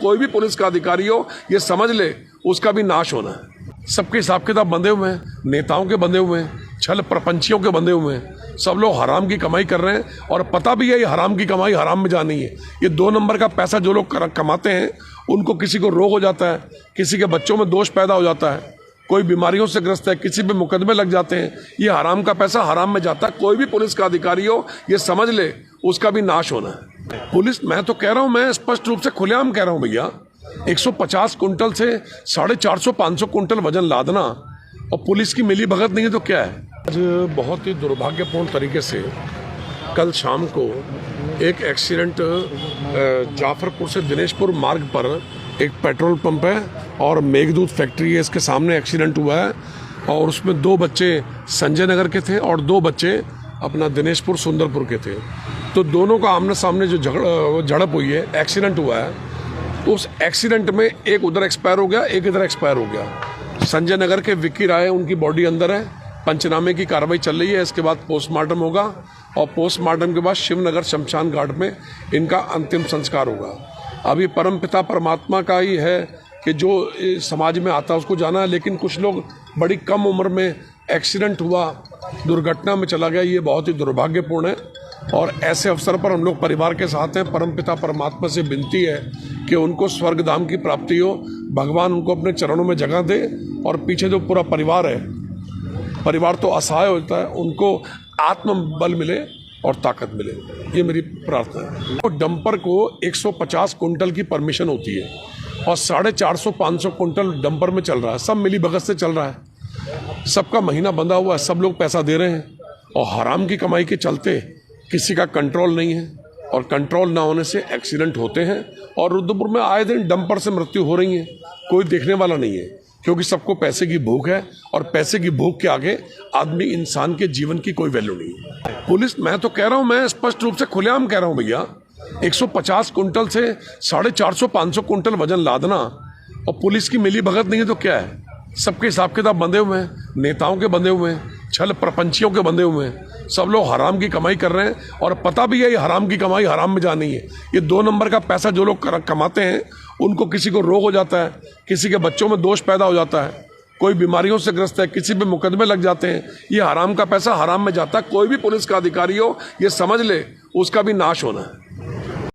कोई भी पुलिस का अधिकारी हो ये समझ ले उसका भी नाश होना है। सबके हिसाब किताब बंधे हुए हैं, नेताओं के बंधे हुए हैं, छल प्रपंचियों के बंधे हुए हैं। सब लोग हराम की कमाई कर रहे हैं और पता भी है ये हराम की कमाई हराम में जानी है। ये 2 नंबर का पैसा जो लोग कमाते हैं उनको किसी को रोग हो जाता है, किसी के बच्चों में दोष पैदा हो जाता है, कोई बीमारियों से ग्रस्त है, किसी पे मुकदमे लग जाते हैं। ये हराम का पैसा हराम में जाता है। कोई भी पुलिस का अधिकारी हो ये समझ ले उसका भी नाश होना है। पुलिस, मैं तो कह रहा हूं, मैं स्पष्ट रूप से खुलेआम कह रहा हूं भैया, 150 कुंटल से 450-500 कुंटल वजन लादना और पुलिस की मिली भगत नहीं है तो क्या है। आज बहुत ही दुर्भाग्यपूर्ण तरीके से कल शाम को एक एक्सीडेंट जाफरपुर से दिनेशपुर मार्ग पर एक पेट्रोल पंप है और मेघदूत फैक्ट्री है, इसके सामने एक्सीडेंट हुआ है और उसमें 2 बच्चे संजय नगर के थे और 2 बच्चे अपना दिनेशपुर सुंदरपुर के थे। तो दोनों का आमने सामने जो झड़प हुई है, एक्सीडेंट हुआ है, उस एक्सीडेंट में एक उधर एक्सपायर हो गया, एक इधर एक्सपायर हो गया। संजय नगर के विक्की राय, उनकी बॉडी अंदर है, पंचनामे की कार्रवाई चल रही है। इसके बाद पोस्टमार्टम होगा और पोस्टमार्टम के बाद शिवनगर शमशान घाट में इनका अंतिम संस्कार होगा। अभी परमपिता परमात्मा का ही है कि जो समाज में आता है उसको जाना है, लेकिन कुछ लोग बड़ी कम उम्र में एक्सीडेंट हुआ, दुर्घटना में चला गया, ये बहुत ही दुर्भाग्यपूर्ण है। और ऐसे अवसर पर हम लोग परिवार के साथ हैं। परमपिता परमात्मा से विनती है कि उनको स्वर्ग धाम की प्राप्ति हो, भगवान उनको अपने चरणों में जगह दे और पीछे जो पूरा परिवार है, परिवार तो असहाय होता है, उनको आत्मबल मिले और ताकत मिले, ये मेरी प्रार्थना है। तो डंपर को 150 कुंटल की परमिशन होती है और 450-500 कुंटल डंपर में चल रहा है। सब मिली भगत से चल रहा है, सबका महीना बंधा हुआ है, सब लोग पैसा दे रहे हैं और हराम की कमाई के चलते किसी का कंट्रोल नहीं है और कंट्रोल ना होने से एक्सीडेंट होते हैं। और रुद्रपुर में आए दिन डंपर से मृत्यु हो रही है, कोई देखने वाला नहीं है, क्योंकि सबको पैसे की भूख है और पैसे की भूख के आगे आदमी इंसान के जीवन की कोई वैल्यू नहीं है। पुलिस, मैं तो कह रहा हूं, मैं स्पष्ट रूप से खुलेआम कह रहा हूं भैया, 150 कुंटल से 450-500 कुंटल वजन लादना और पुलिस की मिली भगत नहीं है तो क्या है। सबके हिसाब किताब बंधे हुए हैं, नेताओं के बंधे हुए हैं, छल प्रपंचियों के बंधे हुए हैं। सब लोग हराम की कमाई कर रहे हैं और पता भी है ये हराम की कमाई हराम में जानी है। ये 2 नंबर का पैसा जो लोग कमाते हैं उनको किसी को रोग हो जाता है, किसी के बच्चों में दोष पैदा हो जाता है, कोई बीमारियों से ग्रस्त है, किसी पे मुकदमे लग जाते हैं। ये हराम का पैसा हराम में जाता है। कोई भी पुलिस का अधिकारी हो ये समझ ले उसका भी नाश होना है।